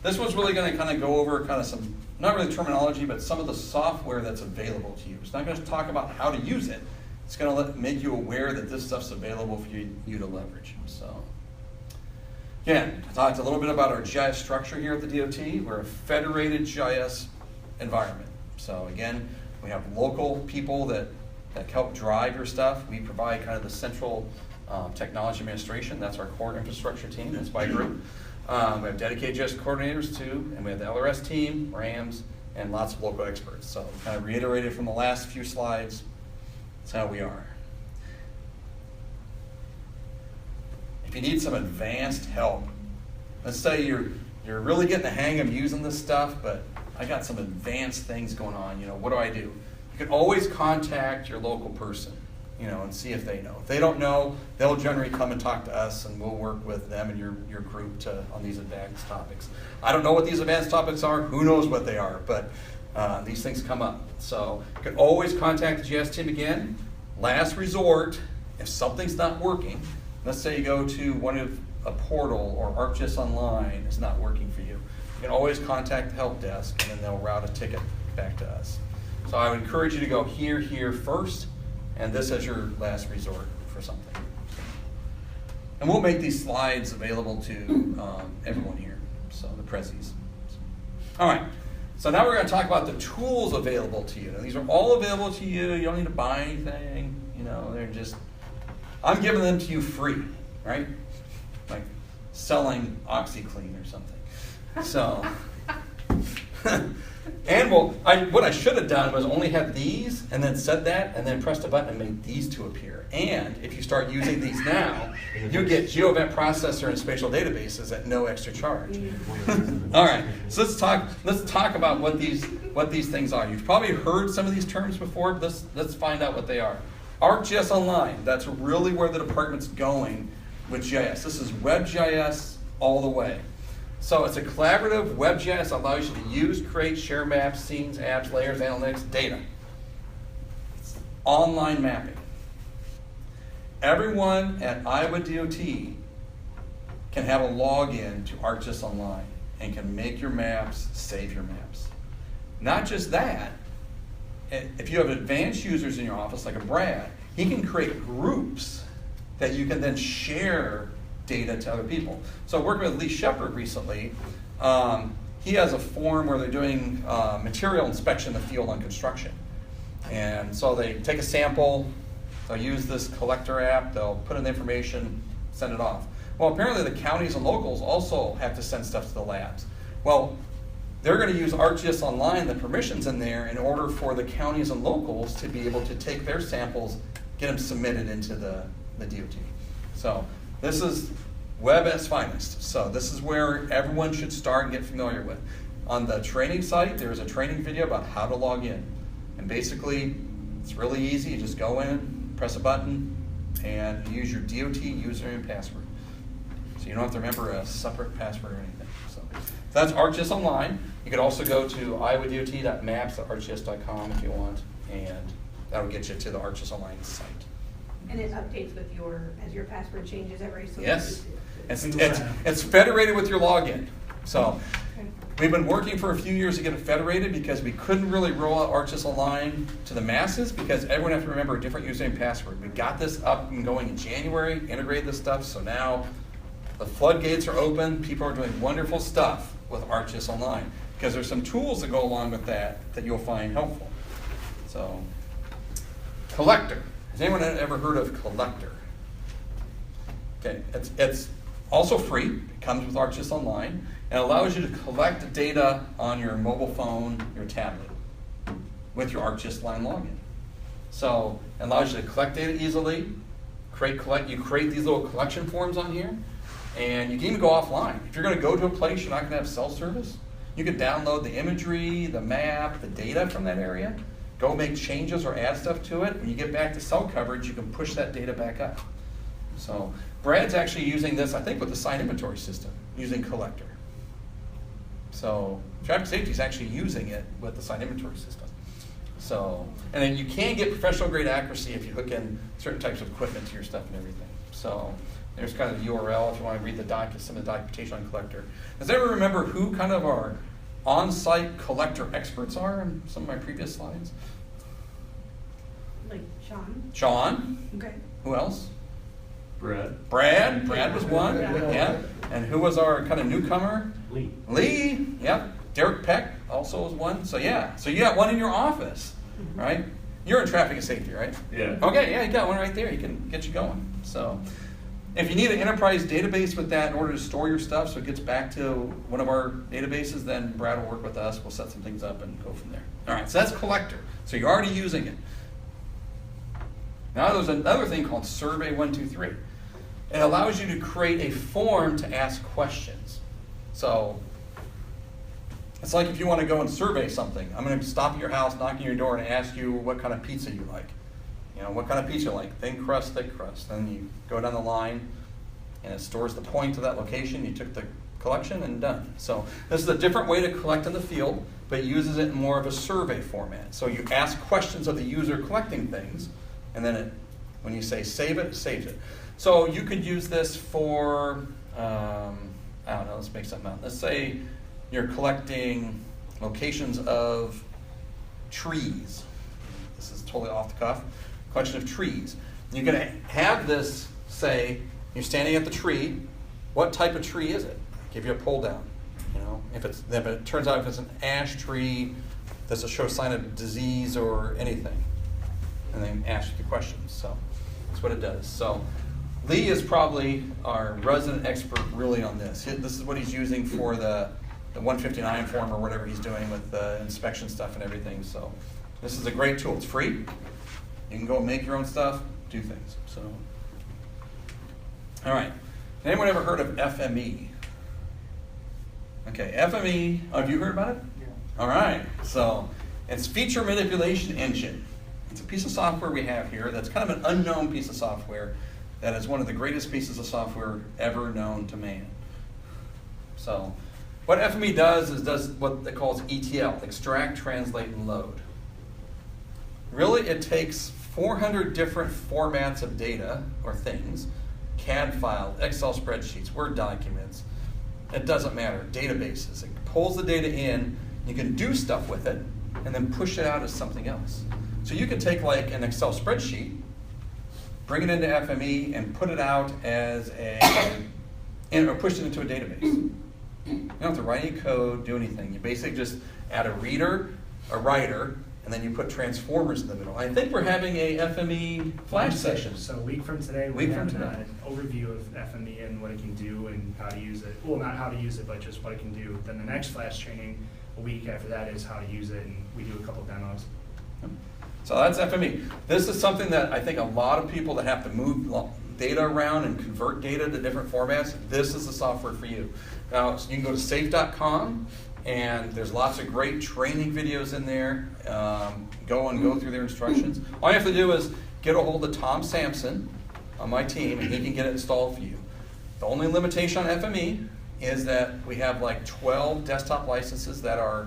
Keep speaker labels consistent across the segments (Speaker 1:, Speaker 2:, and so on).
Speaker 1: this one's really going to kind of go over kind of some, not really terminology, but some of the software that's available to you. It's not going to talk about how to use it. It's going to make you aware that this stuff's available for you to leverage. So, again, I talked a little bit about our GIS structure here at the DOT. We're a federated GIS environment. So again, we have local people that help drive your stuff. We provide kind of the central technology administration. That's our core infrastructure team. That's my group. We have dedicated GIS coordinators too, and we have the LRS team, RAMs, and lots of local experts. So kind of reiterated from the last few slides, that's how we are. If you need some advanced help, let's say you're really getting the hang of using this stuff, but I got some advanced things going on, what do I do? You can always contact your local person, and see if they know. If they don't know, they'll generally come and talk to us, and we'll work with them and your group on these advanced topics. I don't know what these advanced topics are. Who knows what they are? But these things come up. So you can always contact the GIS team again. Last resort, if something's not working, let's say you go to a portal or ArcGIS Online is not working for you. You can always contact the help desk, and then they'll route a ticket back to us. So I would encourage you to go here first, and this as your last resort for something. And we'll make these slides available to everyone here, so the prezzies. All right, so now we're going to talk about the tools available to you. Now, these are all available to you. You don't need to buy anything. They're just, I'm giving them to you free, right? Like selling OxyClean or something. So, and what I should have done was only had these and then said that and then pressed a button and made these two appear. And if you start using these now, you get GeoEvent Processor and spatial databases at no extra charge. All right, so let's talk about what these things are. You've probably heard some of these terms before, but let's find out what they are. ArcGIS Online, that's really where the department's going with GIS. This is WebGIS all the way. So it's a collaborative WebGIS that allows you to use, create, share maps, scenes, apps, layers, analytics, data. It's online mapping. Everyone at Iowa DOT can have a login to ArcGIS Online and can make your maps, save your maps. Not just that, if you have advanced users in your office, like a Brad, he can create groups that you can then share data to other people. So working with Lee Shepard recently, he has a form where they're doing material inspection in the field on construction. And so they take a sample, they'll use this collector app, they'll put in the information, send it off. Well, apparently the counties and locals also have to send stuff to the labs. Well, they're going to use ArcGIS Online, the permissions in there, in order for the counties and locals to be able to take their samples, get them submitted into the DOT. So this is web at its finest. So this is where everyone should start and get familiar with. On the training site, there's a training video about how to log in. And basically, it's really easy. You just go in, press a button, and use your DOT username and password. So you don't have to remember a separate password or anything. So that's ArcGIS Online. You could also go to iowadot.maps.arcgis.com if you want, and that'll get you to the ArcGIS Online site.
Speaker 2: And it updates with as your password changes every so
Speaker 1: Yes. It's federated with your login. So we've been working for a few years to get it federated because we couldn't really roll out ArcGIS Online to the masses because everyone has to remember a different username and password. We got this up and going in January, integrated this stuff, so now the floodgates are open. People are doing wonderful stuff with ArcGIS Online because there's some tools that go along with that you'll find helpful. So, Collector. Has anyone ever heard of Collector? Okay, it's also free. It comes with ArcGIS Online and allows you to collect data on your mobile phone, your tablet, with your ArcGIS Online login. So it allows you to collect data easily. You create these little collection forms on here, and you can even go offline. If you're going to go to a place you're not going to have cell service, you can download the imagery, the map, the data from that area. Go make changes or add stuff to it. When you get back to cell coverage, you can push that data back up. So Brad's actually using this, I think, with the sign inventory system, using Collector. So traffic safety is actually using it with the sign inventory system. So, and then you can get professional grade accuracy if you hook in certain types of equipment to your stuff and everything. So There's kind of the URL if you want to read some of the documentation on Collector. Does anyone remember who kind of our on-site Collector experts are in some of my previous slides?
Speaker 2: Like Sean?
Speaker 1: Sean.
Speaker 2: Okay.
Speaker 1: Who else?
Speaker 3: Brad.
Speaker 1: Brad was one.
Speaker 2: Yeah.
Speaker 1: Yeah. And who was our kind of newcomer? Lee. Yep. Derek Peck also was one. So yeah. So you got one in your office, right? You're in traffic and safety, right?
Speaker 3: Yeah.
Speaker 1: Okay. Yeah, you got one right there. He can get you going. So if you need an enterprise database with that in order to store your stuff, so it gets back to one of our databases, then Brad will work with us. We'll set some things up and go from there. All right. So that's Collector. So you're already using it. Now there's another thing called Survey 123. It allows you to create a form to ask questions. So it's like if you want to go and survey something. I'm going to stop at your house, knock on your door, and ask you what kind of pizza you like. You know, what kind of pizza you like, thin crust, thick crust. Then you go down the line, and it stores the point to that location. You took the collection and done. So this is a different way to collect in the field, but it uses it in more of a survey format. So you ask questions of the user collecting things, and then when you say save it, it saves it. So you could use this for, I don't know, let's make something up. Let's say you're collecting locations of trees. This is totally off the cuff. Collection of trees. You can have this say, you're standing at the tree, what type of tree is it? Give you a pull down. You know, if it turns out if it's an ash tree, does it show a sign of disease or anything? And then ask you questions. So that's what it does. So Lee is probably our resident expert really on this. This is what he's using for the 159 form or whatever he's doing with the inspection stuff and everything. So this is a great tool. It's free. You can go and make your own stuff, do things. So, all right. Anyone ever heard of FME? Okay, FME. Oh, have you heard about it?
Speaker 4: Yeah.
Speaker 1: All right. So it's Feature Manipulation Engine. It's a piece of software we have here that's kind of an unknown piece of software that is one of the greatest pieces of software ever known to man. So what FME does is does what it calls ETL, extract, translate, and load. Really, it takes 400 different formats of data or things, CAD files, Excel spreadsheets, Word documents, it doesn't matter, databases. It pulls the data in, you can do stuff with it, and then push it out as something else. So you can take like an Excel spreadsheet, bring it into FME, and put it out as or push it into a database. You don't have to write any code, do anything. You basically just add a reader, a writer, and then you put transformers in the middle. I think we're having a FME flash session.
Speaker 4: So a week from today, we have an overview of FME and what it can do and how to use it. Well, not how to use it, but just what it can do. Then the next flash training, a week after that, is how to use it, and we do a couple demos.
Speaker 1: So that's FME. This is something that I think a lot of people that have to move data around and convert data to different formats, this is the software for you. Now, so you can go to safe.com, and there's lots of great training videos in there. Go through their instructions. All you have to do is get a hold of Tom Sampson on my team, and he can get it installed for you. The only limitation on FME is that we have like 12 desktop licenses that are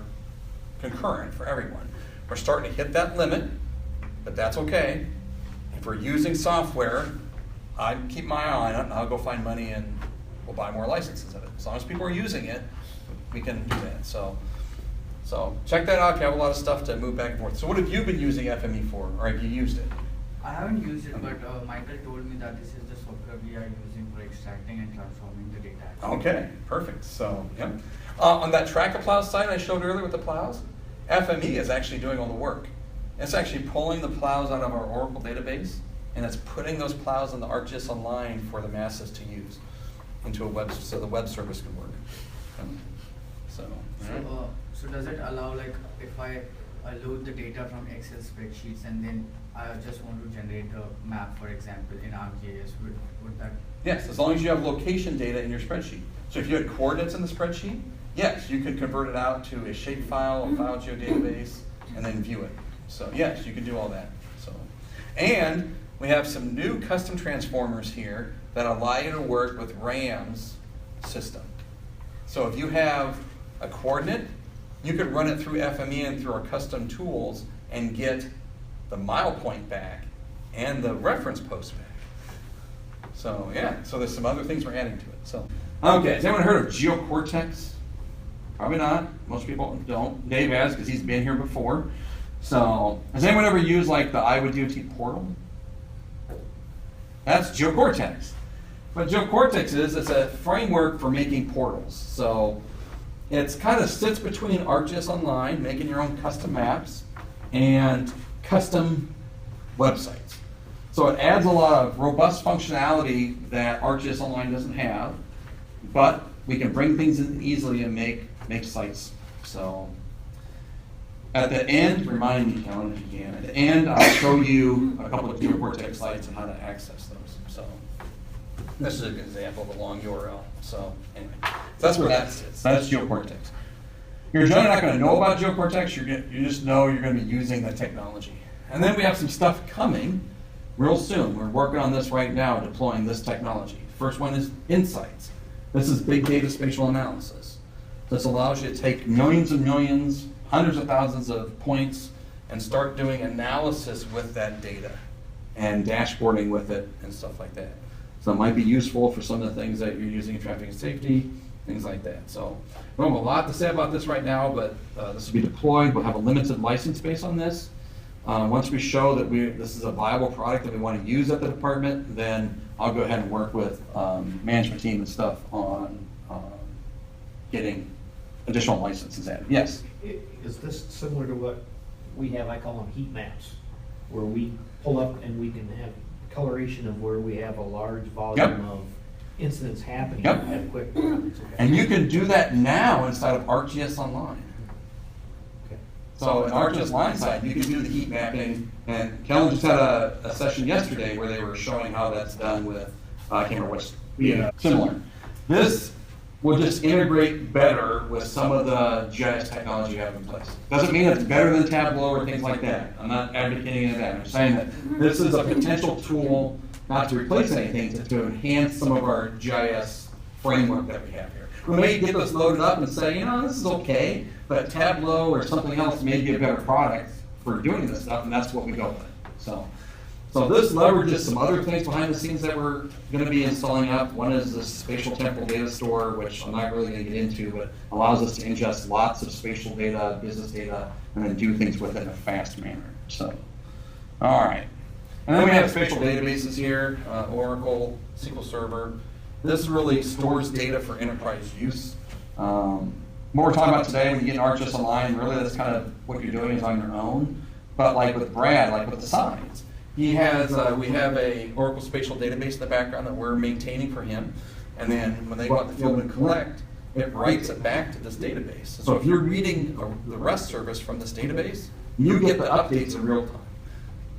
Speaker 1: concurrent for everyone. We're starting to hit that limit, but that's okay. If we're using software, I keep my eye on it, and I'll go find money and we'll buy more licenses of it. As long as people are using it, we can do that. So check that out if you have a lot of stuff to move back and forth. So what have you been using FME for, or have you used it?
Speaker 5: I haven't used it, but Michael told me that this is the software we are using for extracting and transforming the data.
Speaker 1: Okay, perfect. So, yep. On that Track-A-Plow site I showed earlier with the plows, FME is actually doing all the work. It's actually pulling the plows out of our Oracle database, and it's putting those plows in the ArcGIS Online for the masses to use into a web, so the web service can work.
Speaker 5: So does it allow, like, if I load the data from Excel spreadsheets and then I just want to generate a map, for example, in ArcGIS, would that?
Speaker 1: Yes, as long as you have location data in your spreadsheet. So if you had coordinates in the spreadsheet, yes, you could convert it out to a shapefile, a file geodatabase, and then view it. So yes, you can do all that. So, and we have some new custom transformers here that allow you to work with RAM's system. So if you have a coordinate, you could run it through FME and through our custom tools and get the mile point back and the reference post back. So yeah, so there's some other things we're adding to it. So okay, has anyone heard of GeoCortex? Probably not. Most people don't. Dave has because he's been here before. So has anyone ever used like the Iowa DOT portal? That's GeoCortex. What GeoCortex is, it's a framework for making portals. So it's kind of sits between ArcGIS Online, making your own custom maps, and custom websites. So it adds a lot of robust functionality that ArcGIS Online doesn't have, but we can bring things in easily and make sites. So at the end, remind me, Kellen, if you can. At the end, I'll show you a couple of GeoCortex sites and how to access those. So this is an example of a long URL. So anyway, so that's where that sits. That's GeoCortex. You're generally not going to know about GeoCortex. You just know you're going to be using the technology. And then we have some stuff coming real soon. We're working on this right now, deploying this technology. First one is Insights. This is big data spatial analysis. This allows you to take millions and millions, hundreds of thousands of points, and start doing analysis with that data and dashboarding with it and stuff like that. So it might be useful for some of the things that you're using in traffic and safety, things like that. So we don't have a lot to say about this right now, but this will be deployed. We'll have a limited license base on this. Once we show that this is a viable product that we want to use at the department, then I'll go ahead and work with management team and stuff on getting additional licenses added. Yes?
Speaker 6: Is this similar to what we have, I call them heat maps, where we pull up and we can have coloration of where we have a large volume of incidents happening
Speaker 1: Yep.
Speaker 6: at a quick.
Speaker 1: And you can do that now inside of ArcGIS Online.
Speaker 6: Okay.
Speaker 1: So in ArcGIS Line side, you can do the heat mapping, and Kellen just had a session yesterday where they were showing how that's done with, I can't remember which, similar. This will just integrate better with some of the GIS technology you have in place. Doesn't mean it's better than Tableau or things like that. I'm not advocating any of that. I'm saying that this is a potential tool, not to replace anything, to enhance some of our GIS framework that we have here. We may get this loaded up and say, this is okay, but Tableau or something else may be a better product for doing this stuff, and that's what we go with. So this leverages some other things behind the scenes that we're going to be installing up. One is the spatial temporal data store, which I'm not really going to get into, but allows us to ingest lots of spatial data, business data, and then do things with it in a fast manner. So, all right. And then we have spatial databases here, Oracle, SQL Server. This really stores data for enterprise use. What we're talking about today, when you get in ArcGIS Online, really that's kind of what you're doing is on your own. But like with Brad, like with the signs, he has, we have a Oracle spatial database in the background that we're maintaining for him. And then when they go out in the field and collect, it writes it back to this database. So if you're reading the REST service from this database, you get the updates in real time.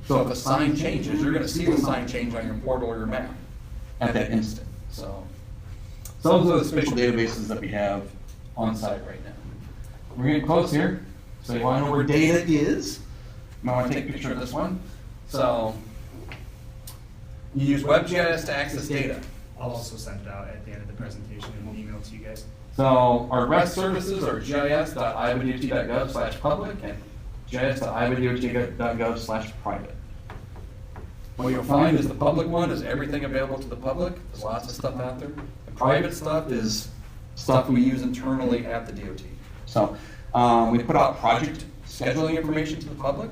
Speaker 1: So if a sign changes, you're going to see the sign change on your portal or your map at that instant. So those are the spatial databases that we have on site right now. We're getting close here. So you want to know where data is? You might want to take a picture of this one. So you use WebGIS to access data.
Speaker 4: I'll also send it out at the end of the presentation in an email to you guys.
Speaker 1: So our REST services are gis.iowdot.gov/public and gis.iowdot.gov/private. What you'll find is the public one is everything available to the public. There's lots of stuff out there. The private stuff is stuff we use internally at the DOT. So we put out project scheduling information to the public,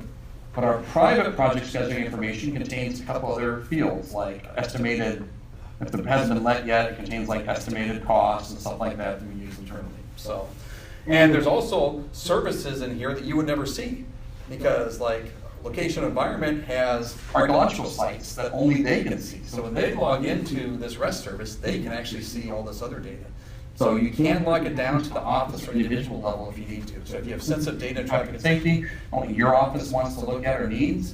Speaker 1: but our private project scheduling information contains a couple other fields like estimated, if it hasn't been let yet, it contains like estimated costs and stuff like that that we use internally. So, and there's also services in here that you would never see because like location environment has archaeological sites that only they can see. So when they log into this REST service, they can actually see all this other data. So you can log it down to the office or individual level if you need to. So if you have sensitive data in traffic and safety, only your office wants to look at or needs,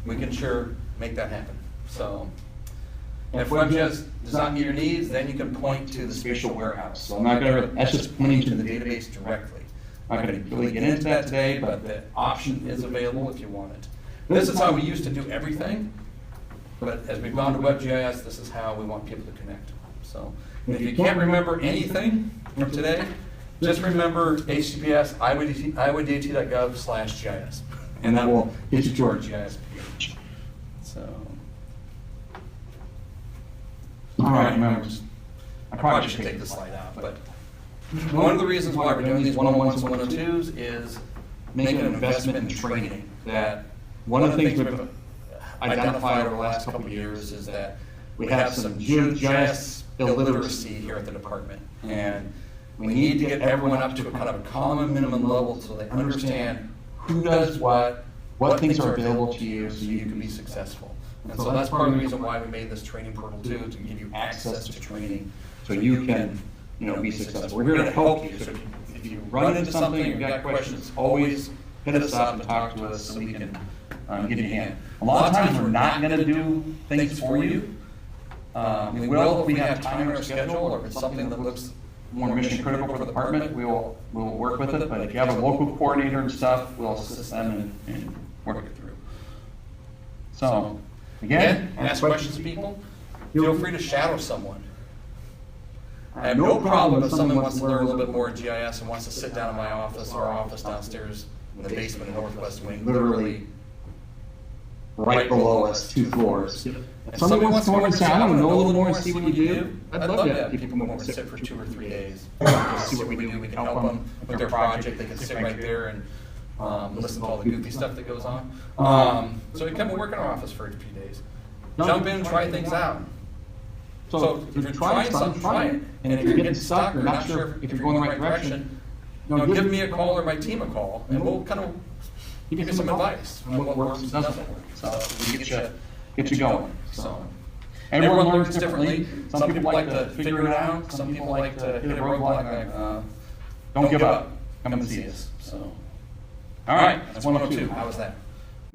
Speaker 1: we can sure make that happen. So, and if WebGIS does not meet your needs, then you can point to the spatial warehouse. So I'm not going to, that's just pointing to the database directly. I'm not going to really get into that today, but the option is available if you want it. This is how we used to do everything, but as we've gone to WebGIS, this is how we want people to connect. So if you can't remember anything from today, just remember HTTPS iowdot.gov/GIS, and that will get you to our GIS page. So, All right, members. I probably should take this slide out, but one of the reasons why we're doing these 101s and 102s is making an investment in training. That one of the things we've identified over the last couple of years is that we have some GIS illiteracy here at the department. And we need to get everyone up to a kind of a common minimum level so they understand who does what things are available to you so you can be successful. And so that's part of the reason why we made this training portal too, to give you access to training so you can, be successful. We're here to help you. So if you run into something, or you've got questions, always hit us up and talk to us so we can give you a hand. A lot of times we're not going to do things for you. We will if we have time in our schedule, or if it's something that looks more mission critical for the department, we'll work with it. But if you have a local coordinator and stuff, we'll assist them and work it through. So, again, ask questions to people. Feel free to shadow someone. I have no problem if someone wants to learn a little bit more GIS and wants to sit down in my office, our office downstairs in the basement in Northwest Wing, literally right below us, 2 floors. If somebody wants to come over and sit down and know a little more and see what you do, I'd love to have people come over and sit for 2 or 3 days. Just see what we do. We can help them with their project. They can sit right there and listen to all the goofy stuff that goes on. So you come and work in our office for a few days. Jump in, try things out. So if you're trying something, try it. And if you're getting stuck or not sure if you're going the right direction, give me a call or my team a call, and we'll kind of give you some advice on what works and doesn't work. So we get you going. So everyone learns differently. Some people like to figure it out. Some people like to hit a roadblock. Don't give up. Come and see us. So, all right, that's 102. How was that?